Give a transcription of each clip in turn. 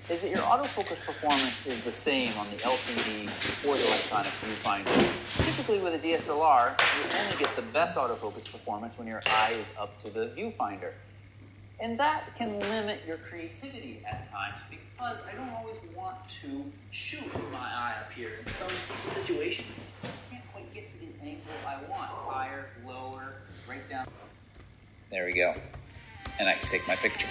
is that your autofocus performance is the same on the LCD or the electronic viewfinder. Typically with a DSLR, you only get the best autofocus performance when your eye is up to the viewfinder. And that can limit your creativity at times because I don't always want to shoot with my eye up here. In some situations, I can't quite get to the angle I want. Higher, lower, right down. There we go. And I can take my picture.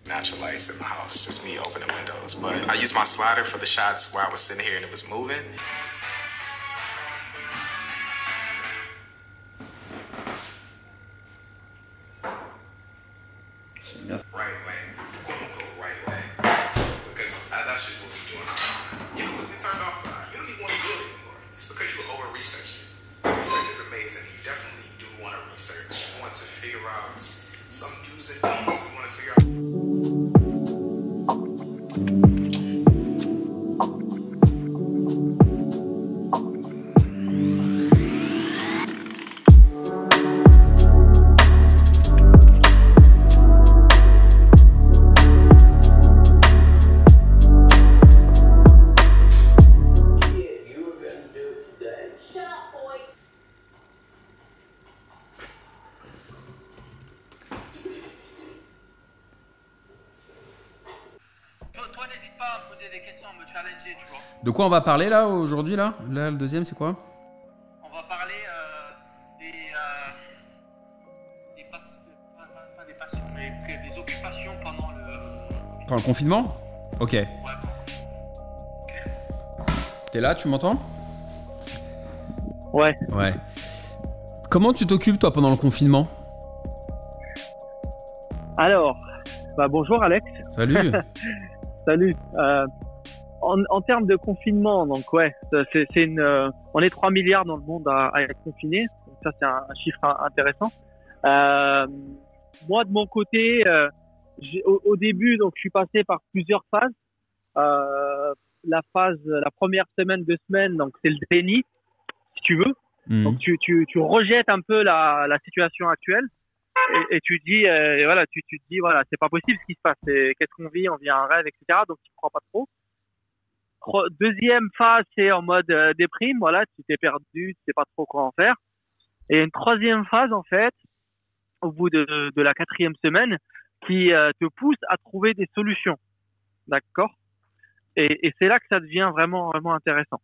Natural lights in my house, just me opening windows. But I used my slider for the shots where I was sitting here and it was moving. Right way, quote unquote right way. Because that's just what we do. You completely turned off the eye. You don't even want to do it anymore. It's because you over-research it. Research is amazing. You definitely do want to research. You want to figure out some do's and don'ts. You want to figure out. Toi, n'hésite pas à me poser des questions, à me challenger, tu vois. De quoi on va parler là aujourd'hui là? Là, le deuxième, c'est quoi? On va parler pas des passions, mais des occupations pendant le confinement? Ok. Ouais. T'es là, tu m'entends? Ouais. Ouais. Comment tu t'occupes toi pendant le confinement? Alors, bonjour Alex. Salut. Salut. En termes de confinement, donc ouais, on est 3 milliards dans le monde à être confinés. Donc ça c'est un chiffre intéressant. Moi de mon côté, au début, donc je suis passé par plusieurs phases. La première semaine, 2 semaines, donc c'est le déni, si tu veux. Donc tu rejettes un peu la situation actuelle et tu dis voilà, tu te dis voilà, c'est pas possible ce qui se passe, qu'est-ce qu'on vit, on vit un rêve, etc. Donc tu crois pas trop. Deuxième phase, c'est en mode déprime, voilà, tu t'es perdu, tu sais pas trop quoi en faire. Et une troisième phase en fait, au bout de la 4e semaine, qui te pousse à trouver des solutions, d'accord. Et c'est là que ça devient vraiment intéressant.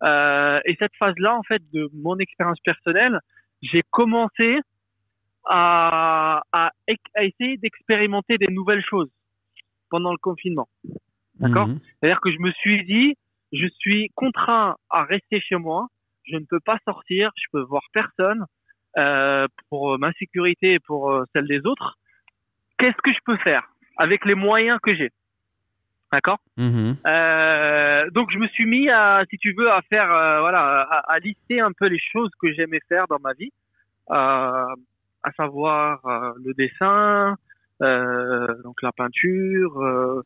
Et cette phase-là, en fait, de mon expérience personnelle, j'ai commencé à essayer d'expérimenter des nouvelles choses pendant le confinement. D'accord? C'est-à-dire que je me suis dit, je suis contraint à rester chez moi, je ne peux pas sortir, je peux voir personne, pour ma sécurité et pour celle des autres. Qu'est-ce que je peux faire avec les moyens que j'ai? D'accord. Donc je me suis mis si tu veux, à faire à lister un peu les choses que j'aimais faire dans ma vie, à savoir le dessin, donc la peinture,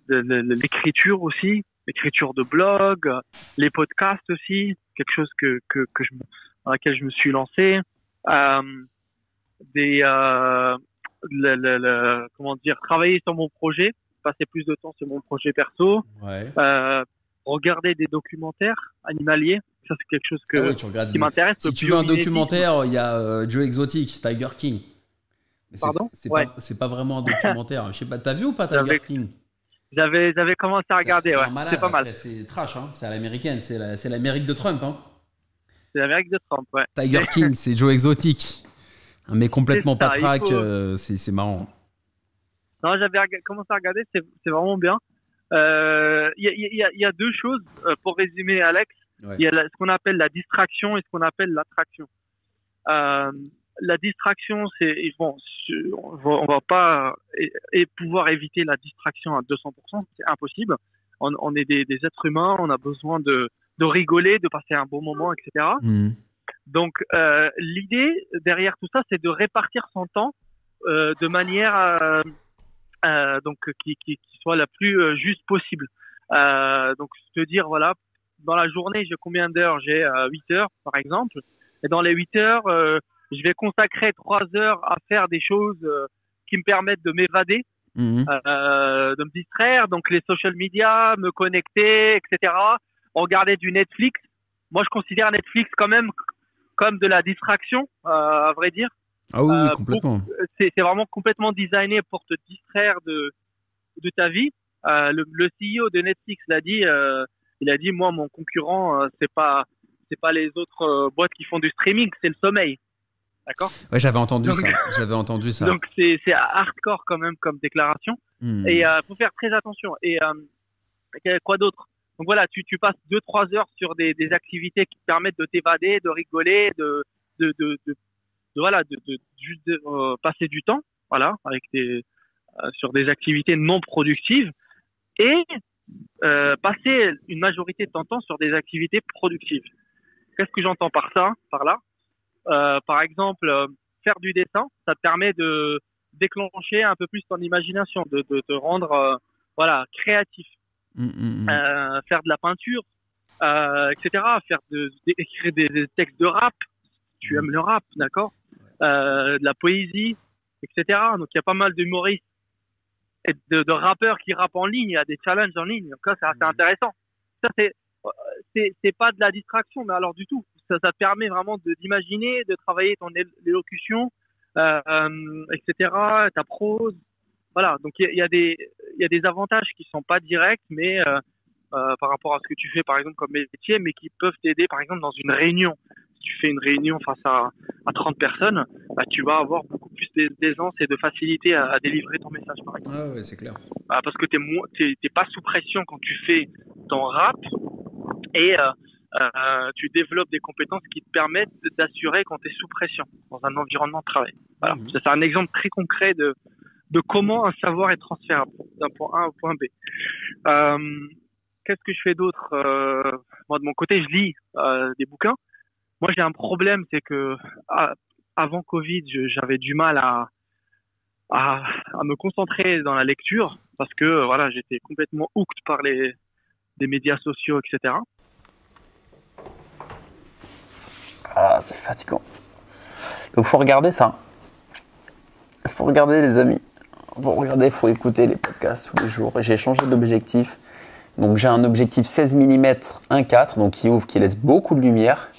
l'écriture aussi, l'écriture de blog, les podcasts aussi, quelque chose dans laquelle je me suis lancé, comment dire, travailler sur mon projet, passer plus de temps sur mon projet perso, regarder des documentaires animaliers, ça c'est quelque chose qui m'intéresse. Si tu veux un documentaire, il y a Joe Exotic, Tiger King. Pardon? C'est pas vraiment un documentaire. Je sais pas, t'as vu ou pas Tiger King? J'avais commencé à regarder, c'est pas mal. C'est trash, hein. C'est à l'américaine, c'est l'Amérique de Trump, hein. C'est l'Amérique de Trump, ouais. Tiger King, c'est Joe Exotic. Un mec complètement patraque, c'est marrant. Non, j'avais commencé à regarder, c'est vraiment bien. Il y a deux choses, pour résumer, Alex. Il y a ce qu'on appelle la distraction et ce qu'on appelle l'attraction. La distraction, c'est on va pas pouvoir éviter la distraction à 200%, c'est impossible. On est des êtres humains, on a besoin de rigoler, de passer un bon moment, etc. Donc l'idée derrière tout ça, c'est de répartir son temps de manière donc qui soit la plus juste possible. Donc se dire voilà, dans la journée, j'ai combien d'heures? J'ai 8 heures, par exemple. Et dans les 8 heures, je vais consacrer 3 heures à faire des choses qui me permettent de m'évader, de me distraire. Donc, les social media, me connecter, etc. Regarder du Netflix. Moi, je considère Netflix quand même comme de la distraction, à vrai dire. Ah oui, complètement. C'est vraiment complètement designé pour te distraire de ta vie. Le CEO de Netflix l'a dit. Il a dit, moi, mon concurrent, c'est pas les autres boîtes qui font du streaming, c'est le sommeil. D'accord? Ouais, j'avais entendu ça. Donc, c'est hardcore quand même comme déclaration. Et faut faire très attention. Et quoi d'autre? Donc voilà, tu passes 2-3 heures sur des activités qui te permettent de t'évader, de rigoler, juste passer du temps, voilà, avec sur des activités non productives, et passer une majorité de ton temps sur des activités productives. Qu'est-ce que j'entends par là? Par exemple, faire du dessin, ça te permet de déclencher un peu plus ton imagination, de te rendre créatif. Faire de la peinture, etc. Écrire des textes de rap, si tu aimes le rap, d'accord, de la poésie, etc. Donc il y a pas mal d'humoristes et de rappeurs qui rappent en ligne, il y a des challenges en ligne, donc ça c'est assez intéressant. Ça c'est pas de la distraction, mais alors du tout. Ça te permet vraiment d'imaginer, de travailler ton élocution, etc. Ta prose. Voilà, donc il y a des avantages qui sont pas directs, mais par rapport à ce que tu fais par exemple comme métier, mais qui peuvent t'aider par exemple dans une réunion. Si tu fais une réunion face à 30 personnes, bah, tu vas avoir beaucoup plus d'aisance et de facilité à délivrer ton message par exemple. Ah ouais, c'est clair. Parce que t'es pas sous pression quand tu fais ton rap, et tu développes des compétences qui te permettent d'assurer quand tu es sous pression dans un environnement de travail. Voilà. C'est un exemple très concret de comment un savoir est transférable d'un point A au point B. Qu'est-ce que je fais d'autre? Moi, de mon côté, je lis des bouquins. Moi, j'ai un problème, c'est que avant Covid, j'avais du mal à me concentrer dans la lecture parce que voilà, j'étais complètement hooked par des médias sociaux, etc. Ah, c'est fatigant. Donc, faut regarder ça. Faut regarder, les amis. Faut écouter les podcasts tous les jours. J'ai changé d'objectif. Donc, j'ai un objectif 16 mm 1.4, donc qui ouvre, qui laisse beaucoup de lumière.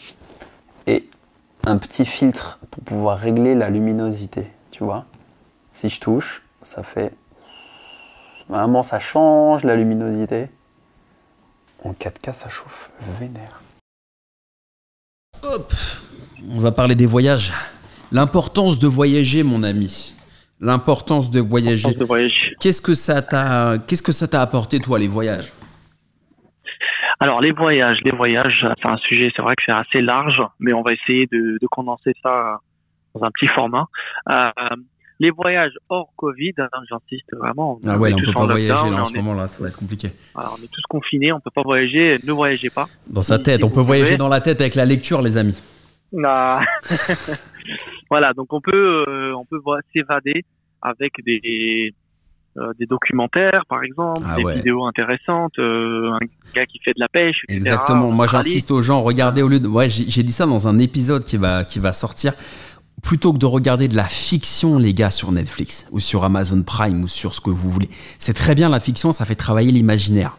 Et un petit filtre pour pouvoir régler la luminosité. Tu vois? Si je touche, ça fait... Vraiment, ça change la luminosité. En 4K, ça chauffe vénère. Hop, on va parler des voyages. L'importance de voyager, mon ami. L'importance de voyager. Qu'est-ce que ça t'a apporté, toi, les voyages? Alors, les voyages, c'est un sujet, c'est vrai que c'est assez large, mais on va essayer de condenser ça dans un petit format. Les voyages hors Covid, j'insiste vraiment. Ah ouais, on ne peut pas voyager là, en ce moment-là, ça va être compliqué. Alors, on est tous confinés, on ne peut pas voyager, ne voyagez pas. Dans sa tête, on peut voyager dans la tête avec la lecture, les amis. Ah. Voilà, donc on peut s'évader avec des documentaires, par exemple, vidéos intéressantes, un gars qui fait de la pêche, etc. Exactement, moi j'insiste aux gens, regardez au lieu de... Ouais, j'ai dit ça dans un épisode qui va sortir. Plutôt que de regarder de la fiction, les gars, sur Netflix ou sur Amazon Prime ou sur ce que vous voulez. C'est très bien la fiction, ça fait travailler l'imaginaire.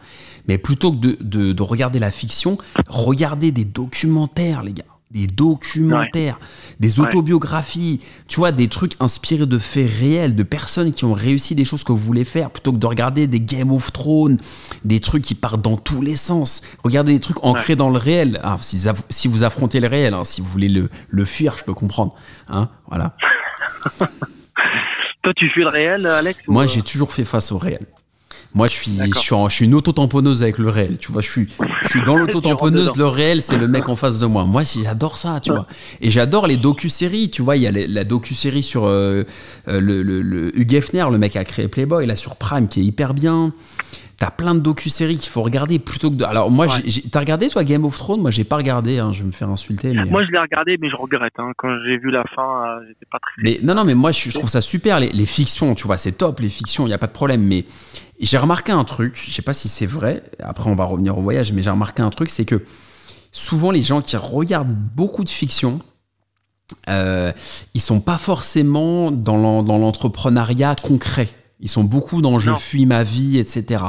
Mais plutôt que de regarder la fiction, regardez des documentaires, les gars. Des documentaires, des autobiographies, tu vois, des trucs inspirés de faits réels, de personnes qui ont réussi des choses que vous voulez faire, plutôt que de regarder des Game of Thrones, des trucs qui partent dans tous les sens. Regardez des trucs ancrés dans le réel. Ah, si vous affrontez le réel, hein, si vous voulez le fuir, je peux comprendre. Hein, voilà. Toi, tu fuis le réel, Alex? Moi, j'ai toujours fait face au réel. Moi, je suis une auto-tamponneuse avec le réel. Tu vois, je suis dans l'auto-tamponneuse. Le réel, c'est le mec en face de moi. Moi, j'adore ça, tu vois. Et j'adore les docu-séries. Tu vois, il y a la docu-série sur le Hugh Hefner, le mec qui a créé Playboy, là sur Prime, qui est hyper bien. T'as plein de docu-séries qu'il faut regarder plutôt que de. Alors, moi, Ouais. t'as regardé, toi, Game of Thrones? Moi, j'ai pas regardé, hein, je vais me faire insulter. Mais, Moi, je l'ai regardé, mais je regrette. Hein. Quand j'ai vu la fin, j'étais pas très. mais non, mais moi, je trouve ça super. Les fictions, tu vois, c'est top, les fictions, il n'y a pas de problème. Mais j'ai remarqué un truc, je sais pas si c'est vrai, après, on va revenir au voyage, mais j'ai remarqué un truc, c'est que souvent, les gens qui regardent beaucoup de fiction, ils sont pas forcément dans l'entrepreneuriat concret. Ils sont beaucoup dans je Non. fuis ma vie, etc.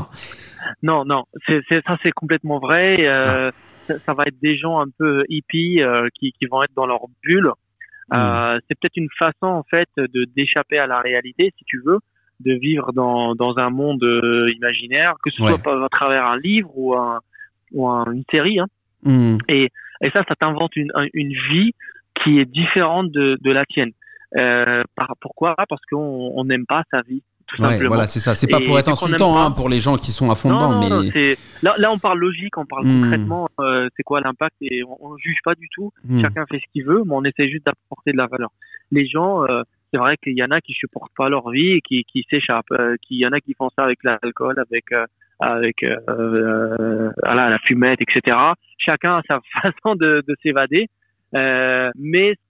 Non, ça c'est complètement vrai. Ça va être des gens un peu hippies qui vont être dans leur bulle. C'est peut-être une façon en fait de d'échapper à la réalité, si tu veux, de vivre dans un monde imaginaire, que ce soit à travers un livre ou une série. Hein. Et ça t'invente une vie qui est différente de la tienne. Pourquoi? Parce qu'on n'aime pas sa vie. Tout simplement. Voilà, c'est ça. C'est pas pour être insultant hein, pour les gens qui sont à fond dedans. Mais... Là, on parle logique, on parle concrètement. C'est quoi l'impact? Et on juge pas du tout. Chacun fait ce qu'il veut, mais on essaie juste d'apporter de la valeur. Les gens, c'est vrai qu'il y en a qui supportent pas leur vie et qui s'échappent. Il y en a qui font ça avec l'alcool, avec la fumette, etc. Chacun a sa façon de s'évader. Mais ce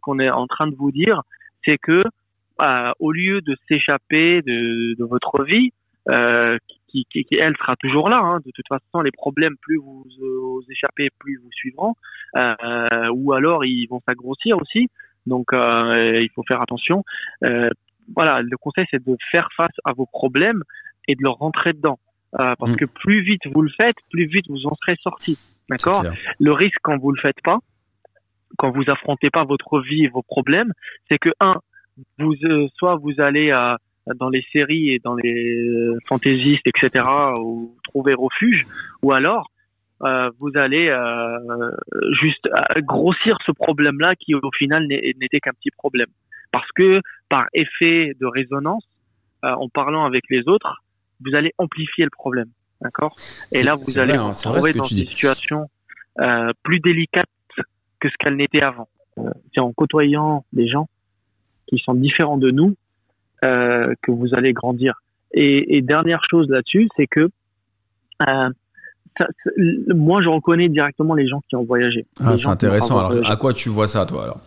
qu'on est en train de vous dire, c'est que au lieu de s'échapper de votre vie, qui elle sera toujours là. Hein. De toute façon, les problèmes, plus vous échappez, plus vous suivront, ou alors ils vont s'agrossir aussi. Donc, il faut faire attention. Voilà, le conseil, c'est de faire face à vos problèmes et de leur rentrer dedans. Parce que plus vite vous le faites, plus vite vous en serez sorti. D'accord? Le risque quand vous le faites pas, quand vous affrontez pas votre vie et vos problèmes, c'est que soit vous allez dans les séries et dans les fantaisistes, etc., ou trouver refuge, ou alors vous allez juste grossir ce problème-là qui au final n'était qu'un petit problème. Parce que par effet de résonance, en parlant avec les autres, vous allez amplifier le problème, d'accord? Et là, vous allez vous retrouver dans une situation plus délicate que ce qu'elle n'était avant. C'est en côtoyant des gens qui sont différents de nous que vous allez grandir. Et dernière chose là-dessus, c'est que moi, je reconnais directement les gens qui ont voyagé. C'est intéressant. Alors, à quoi tu vois ça, toi, alors?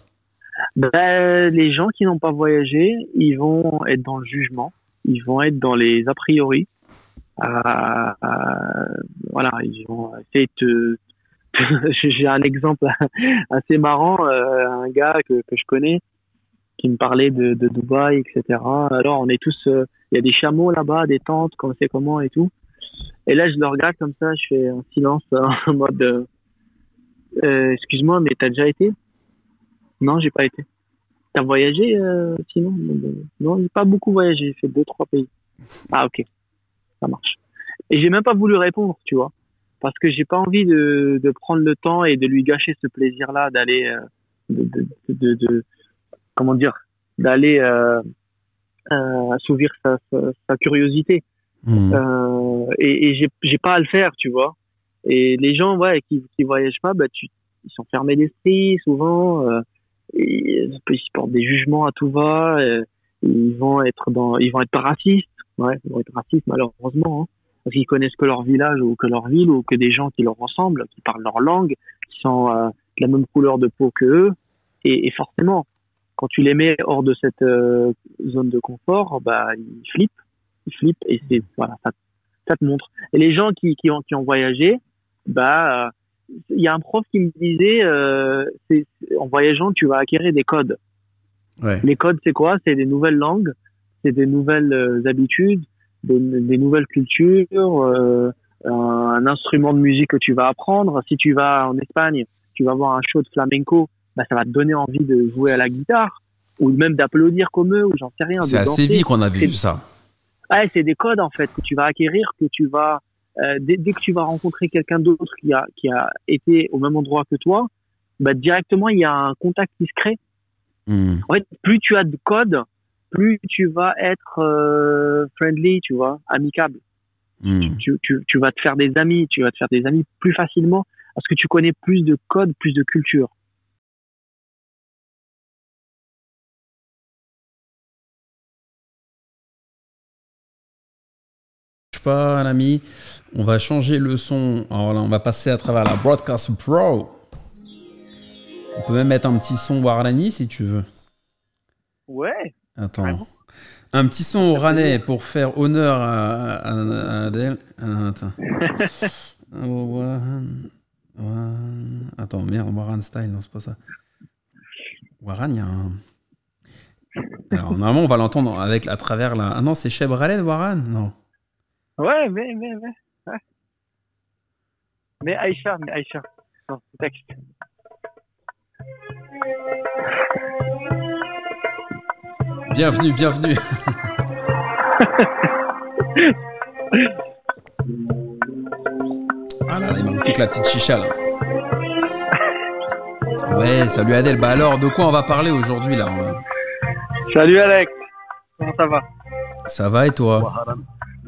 Les gens qui n'ont pas voyagé, ils vont être dans le jugement, ils vont être dans les a priori. Voilà, ils vont essayer de j'ai un exemple assez marrant, un gars que je connais qui me parlait de Dubaï, etc. Alors on est tous, il y a des chameaux là-bas, des tentes, on sait comment et tout. Et là je le regarde comme ça, je fais un silence en mode excuse-moi, mais t'as déjà été? Non, j'ai pas été. T'as voyagé sinon? Non, j'ai pas beaucoup voyagé, j'ai fait 2-3 pays. Ah ok, ça marche. Et j'ai même pas voulu répondre, tu vois. Parce que j'ai pas envie de prendre le temps et de lui gâcher ce plaisir-là d'aller comment dire, d'aller assouvir sa curiosité. Et j'ai pas à le faire, tu vois. Et les gens qui voyagent pas, ils sont fermés d'esprit souvent, ils portent des jugements à tout va, ils vont être racistes, ils vont être racistes malheureusement, hein. Parce qu'ils connaissent que leur village ou que leur ville ou que des gens qui leur ressemblent, qui parlent leur langue, qui sont de la même couleur de peau que eux. Et forcément, quand tu les mets hors de cette zone de confort, ils flippent et c'est voilà, ça te montre. Et les gens qui ont voyagé, il y a un prof qui me disait, en voyageant, tu vas acquérir des codes. Ouais. Les codes, c'est quoi? C'est des nouvelles langues, c'est des nouvelles habitudes, des nouvelles cultures, un instrument de musique que tu vas apprendre. Si tu vas en Espagne, tu vas voir un show de flamenco, ça va te donner envie de jouer à la guitare ou même d'applaudir comme eux ou j'en sais rien. C'est assez vite qu'on a vu ça. Ouais, c'est des codes en fait que tu vas acquérir, que tu vas dès que tu vas rencontrer quelqu'un d'autre qui a été au même endroit que toi, directement il y a un contact qui se crée. En fait, plus tu as de codes, plus tu vas être friendly, tu vois, amicable. Tu vas te faire des amis, plus facilement parce que tu connais plus de codes, plus de culture. pas, l'ami. On va changer le son. Alors là, on va passer à travers la Broadcast Pro. On peut même mettre un petit son Warani si tu veux. Ouais. Attends. Vraiment. Un petit son oranais pour faire honneur à Adèle. Attends. Attends, merde, Waran Style, non, c'est pas ça. Waran, il y a un. Alors, normalement, on va l'entendre à travers la. Ah non, c'est Cheb Raled, Waran? Non. Ouais, mais. Ouais. Mais Aïcha. Non, c'est texte. Bienvenue. Ah là, il manque plus que la petite chicha là. Ouais, salut Adèle. Bah alors, de quoi on va parler aujourd'hui là? Salut Alex. Comment ça va? Ça va et toi?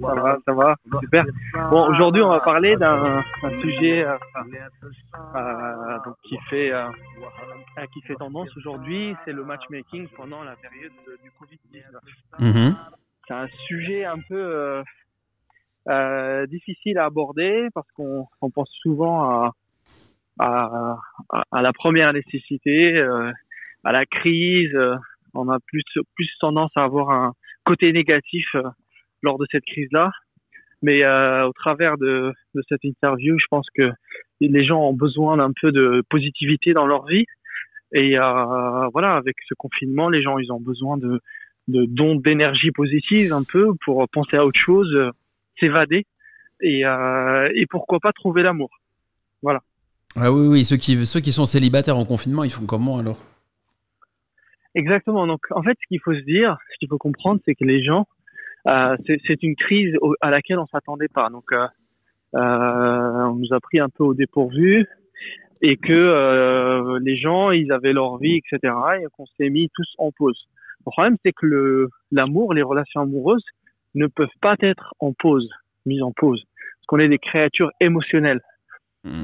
Ça va, super. Bon, aujourd'hui, on va parler d'un sujet donc qui fait tendance aujourd'hui, c'est le matchmaking pendant la période du Covid-19. C'est un sujet un peu difficile à aborder parce qu'on pense souvent à la première nécessité, à la crise. On a plus tendance à avoir un côté négatif lors de cette crise-là. Mais au travers de cette interview, je pense que les gens ont besoin d'un peu de positivité dans leur vie. Et voilà, avec ce confinement, les gens, ils ont besoin de d'ondes d'énergie positive un peu pour penser à autre chose, s'évader et pourquoi pas trouver l'amour. Voilà. Ah oui, ceux qui sont célibataires en confinement, ils font comment alors? Exactement. Donc en fait, ce qu'il faut se dire, ce qu'il faut comprendre, c'est que les gens, c'est une crise à laquelle on s'attendait pas. Donc on nous a pris un peu au dépourvu et que les gens, ils avaient leur vie, etc. et qu'on s'est mis tous en pause. Le problème, c'est que l'amour, les relations amoureuses ne peuvent pas être mises en pause, parce qu'on est des créatures émotionnelles.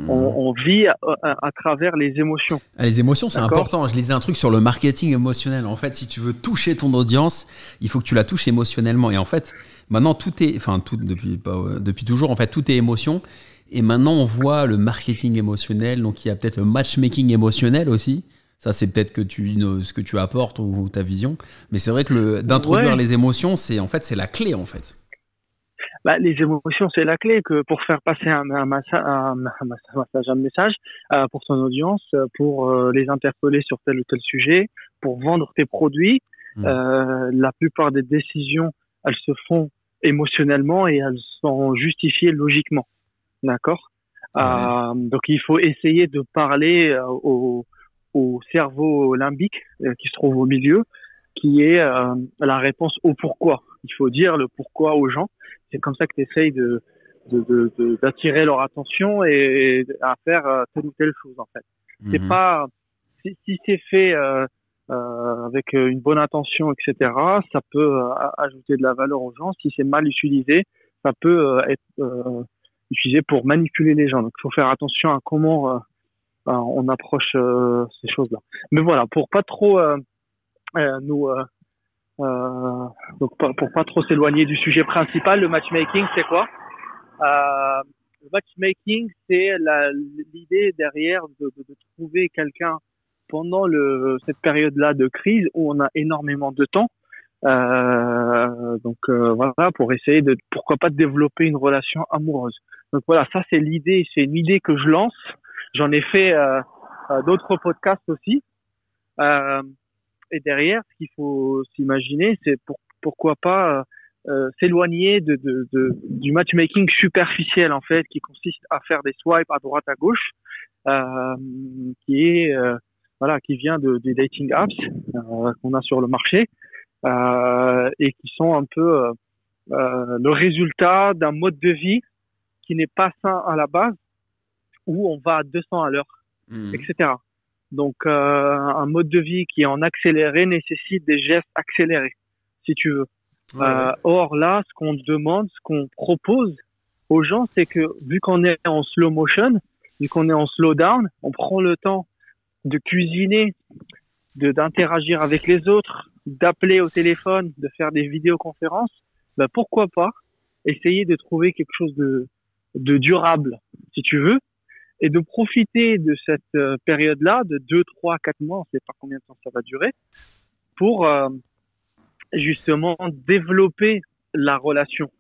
On vit à travers les émotions. Les émotions, c'est D'accord. important. Je lisais un truc sur le marketing émotionnel. En fait, si tu veux toucher ton audience, il faut que tu la touches émotionnellement. Et en fait, maintenant, depuis toujours, en fait, tout est émotion. Et maintenant, on voit le marketing émotionnel. Donc, il y a peut-être le matchmaking émotionnel aussi. Ça, c'est peut-être ce que tu apportes ou ta vision. Mais c'est vrai que d'introduire les émotions, c'est la clé, en fait. Bah, les émotions, c'est la clé que pour faire passer un message pour ton audience, pour les interpeller sur tel ou tel sujet, pour vendre tes produits. La plupart des décisions, elles se font émotionnellement et elles sont justifiées logiquement. D'accord. Donc il faut essayer de parler au cerveau limbique qui se trouve au milieu, qui est la réponse au pourquoi. Il faut dire le pourquoi aux gens. C'est comme ça que tu essayes d'attirer leur attention et à faire telle ou telle chose, en fait. C'est pas, si c'est fait avec une bonne intention, etc., ça peut ajouter de la valeur aux gens. Si c'est mal utilisé, ça peut être utilisé pour manipuler les gens. Donc, il faut faire attention à comment on approche ces choses-là. Mais voilà, pour pas trop donc pour pas trop s'éloigner du sujet principal, le matchmaking, c'est quoi? Le matchmaking, c'est l'idée derrière de trouver quelqu'un pendant cette période-là de crise où on a énormément de temps. Donc voilà, pour essayer pourquoi pas de développer une relation amoureuse. Donc voilà, ça c'est l'idée, c'est une idée que je lance. J'en ai fait d'autres podcasts aussi. Et derrière, ce qu'il faut s'imaginer, c'est pourquoi pas s'éloigner du matchmaking superficiel, en fait, qui consiste à faire des swipes à droite à gauche, qui vient des dating apps qu'on a sur le marché et qui sont un peu le résultat d'un mode de vie qui n'est pas sain à la base, où on va à 200 à l'heure, etc. Donc, un mode de vie qui est en accéléré nécessite des gestes accélérés, si tu veux. Or, là, ce qu'on demande, ce qu'on propose aux gens, c'est que, vu qu'on est en slow motion, vu qu'on est en slow down, on prend le temps de cuisiner, d'interagir avec les autres, d'appeler au téléphone, de faire des vidéoconférences, pourquoi pas essayer de trouver quelque chose de durable, si tu veux, et de profiter de cette période-là, de 2, 3, 4 mois, on ne sait pas combien de temps ça va durer, pour justement développer la relation.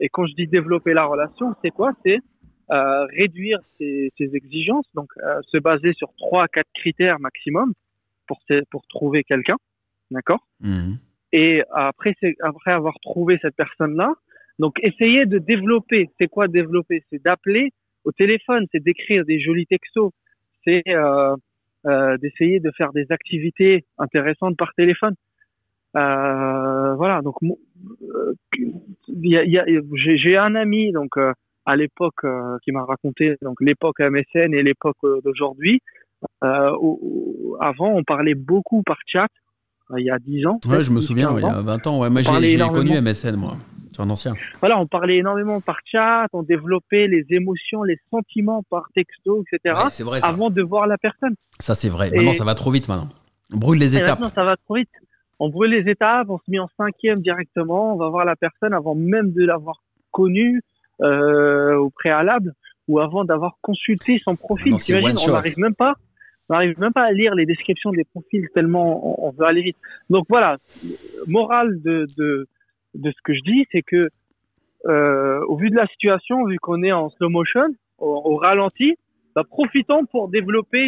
Et quand je dis développer la relation, c'est quoi? C'est réduire ses exigences, donc se baser sur 3 à 4 critères maximum pour trouver quelqu'un, d'accord? Et après avoir trouvé cette personne-là, donc essayer de développer. C'est quoi développer? C'est d'appeler au téléphone, c'est d'écrire des jolis textos, c'est d'essayer de faire des activités intéressantes par téléphone. Voilà, donc j'ai un ami donc à l'époque qui m'a raconté donc l'époque MSN et l'époque d'aujourd'hui. Avant, on parlait beaucoup par chat. Il y a 10 ans. Ouais, je me souviens, il y a 20 ans. Ouais, moi, j'ai connu MSN, moi. C'est un ancien. Voilà, on parlait énormément par chat, on développait les émotions, les sentiments par texto, etc. Ouais, c'est vrai, ça. Avant de voir la personne. Ça, c'est vrai. Maintenant, ça va trop vite, maintenant. On brûle les étapes. Maintenant, ça va trop vite. On brûle les étapes, on se met en 5e directement, on va voir la personne avant même de l'avoir connue au préalable ou avant d'avoir consulté son profil. T'imagines, on n'arrive même pas à lire les descriptions des profils tellement on veut aller vite. Donc voilà, morale de ce que je dis, c'est que au vu de la situation, vu qu'on est en slow motion, au ralenti, bah, profitons pour développer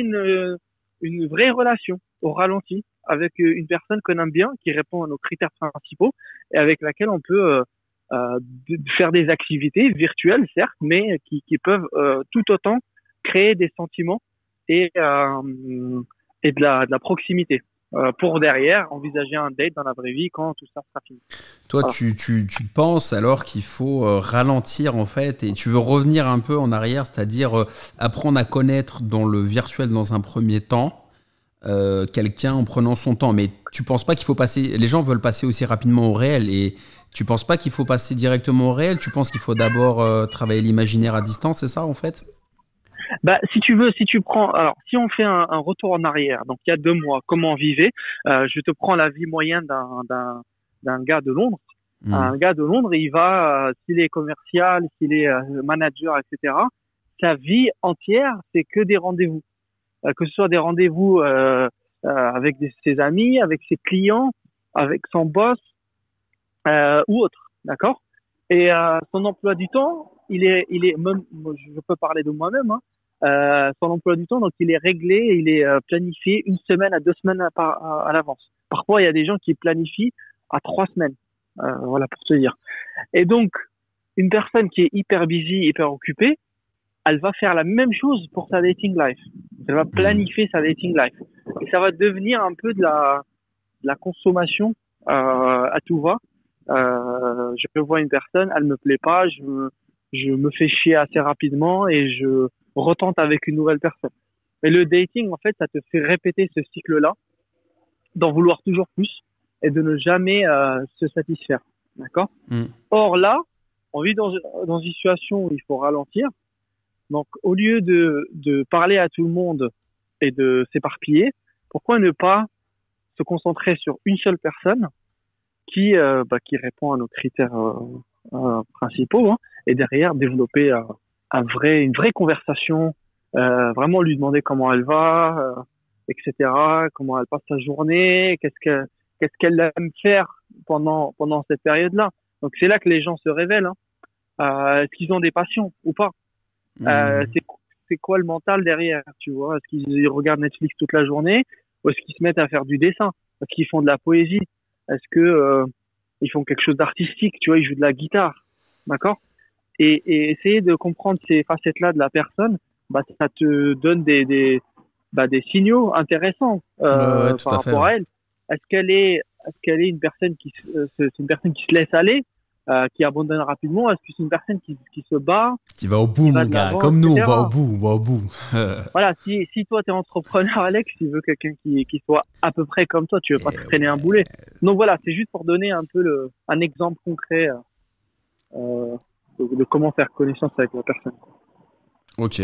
une vraie relation au ralenti avec une personne qu'on aime bien, qui répond à nos critères principaux et avec laquelle on peut faire des activités virtuelles, certes, mais qui peuvent tout autant créer des sentiments et de la proximité pour derrière envisager un date dans la vraie vie quand tout ça sera fini. Toi, voilà. tu penses alors qu'il faut ralentir en fait et tu veux revenir un peu en arrière, c'est-à-dire apprendre à connaître dans le virtuel dans un premier temps quelqu'un en prenant son temps. Mais tu penses pas qu'il faut passer... Les gens veulent passer aussi rapidement au réel et tu penses pas qu'il faut passer directement au réel? Tu penses qu'il faut d'abord travailler l'imaginaire à distance, c'est ça en fait? Bah, si tu veux, si on fait un retour en arrière, donc il y a 2 mois, comment on vivait, je te prends la vie moyenne d'un gars de Londres. Un gars de Londres, il va, s'il est commercial, s'il est manager, etc., sa vie entière, c'est que des rendez-vous. Que ce soit des rendez-vous avec ses amis, avec ses clients, avec son boss ou autre, d'accord? Et son emploi du temps, il est même, je peux parler de moi-même, hein, son emploi du temps, donc il est réglé, il est planifié 1 semaine à 2 semaines à l'avance. Parfois, il y a des gens qui planifient à 3 semaines. Voilà, pour te dire. Et donc, une personne qui est hyper busy, hyper occupée, elle va faire la même chose pour sa dating life. Elle va planifier sa dating life. Et ça va devenir un peu de la consommation à tout va. Je vois une personne, elle me plaît pas, je me fais chier assez rapidement et je retente avec une nouvelle personne. Mais le dating, en fait, ça te fait répéter ce cycle-là, d'en vouloir toujours plus et de ne jamais se satisfaire. D'accord? Or là, on vit dans une situation où il faut ralentir. Donc, au lieu de parler à tout le monde et de s'éparpiller, pourquoi ne pas se concentrer sur une seule personne qui répond à nos critères principaux, hein, et derrière développer une vraie conversation, vraiment lui demander comment elle va, etc., comment elle passe sa journée, qu'est-ce qu'elle aime faire pendant cette période-là. Donc c'est là que les gens se révèlent, hein. Est-ce qu'ils ont des passions ou pas? C'est quoi le mental derrière, tu vois? Est-ce qu'ils regardent Netflix toute la journée ou est-ce qu'ils se mettent à faire du dessin? Est-ce qu'ils font de la poésie? Est-ce que ils font quelque chose d'artistique, tu vois? Ils jouent de la guitare, d'accord? Et essayer de comprendre ces facettes-là de la personne, bah ça te donne des signaux intéressants par rapport à elle. Est-ce qu'elle est une personne c'est une personne qui se laisse aller, qui abandonne rapidement? Est-ce que c'est une personne qui se bat, qui va au bout, mon gars, comme nous, on va au bout. Voilà, si toi t'es entrepreneur, Alex, tu veux quelqu'un qui soit à peu près comme toi, tu veux pas te traîner un boulet. Donc voilà, c'est juste pour donner un peu un exemple concret de comment faire connaissance avec la personne. Ok.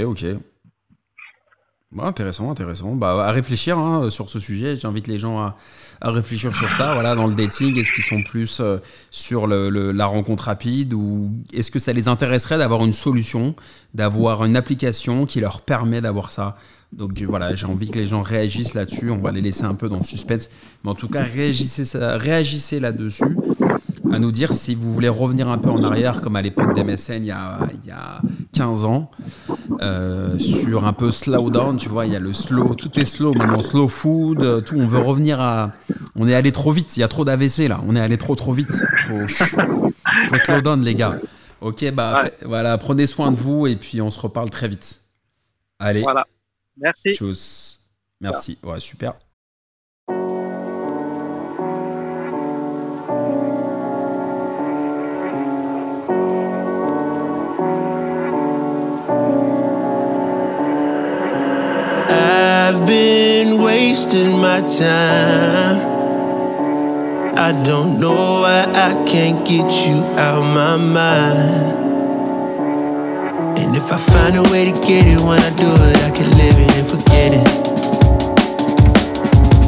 Intéressant. Bah, à réfléchir sur ce sujet. J'invite les gens à réfléchir sur ça. Voilà, dans le dating, est-ce qu'ils sont plus sur la rencontre rapide ou est-ce que ça les intéresserait d'avoir une solution, d'avoir une application qui leur permet d'avoir ça? Donc voilà, j'ai envie que les gens réagissent là-dessus. On va les laisser un peu dans le suspense. Mais en tout cas, réagissez là-dessus. À nous dire si vous voulez revenir un peu en arrière, comme à l'époque d'MSN il y a 15 ans, sur un peu slow down, tu vois, il y a le slow, tout est slow maintenant, slow food, tout, on veut revenir à... On est allé trop vite, il y a trop d'AVC là, on est allé trop vite, faut slow down les gars. Ok, voilà, prenez soin de vous et puis on se reparle très vite. Allez. Voilà, merci. Tchuss. Merci, ouais, super. I've been wasting my time. I don't know why I can't get you out my mind. And if I find a way to get it, when I do it, I can live it and forget it.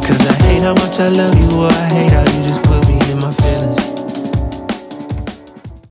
Cause I hate how much I love you, or I hate how you just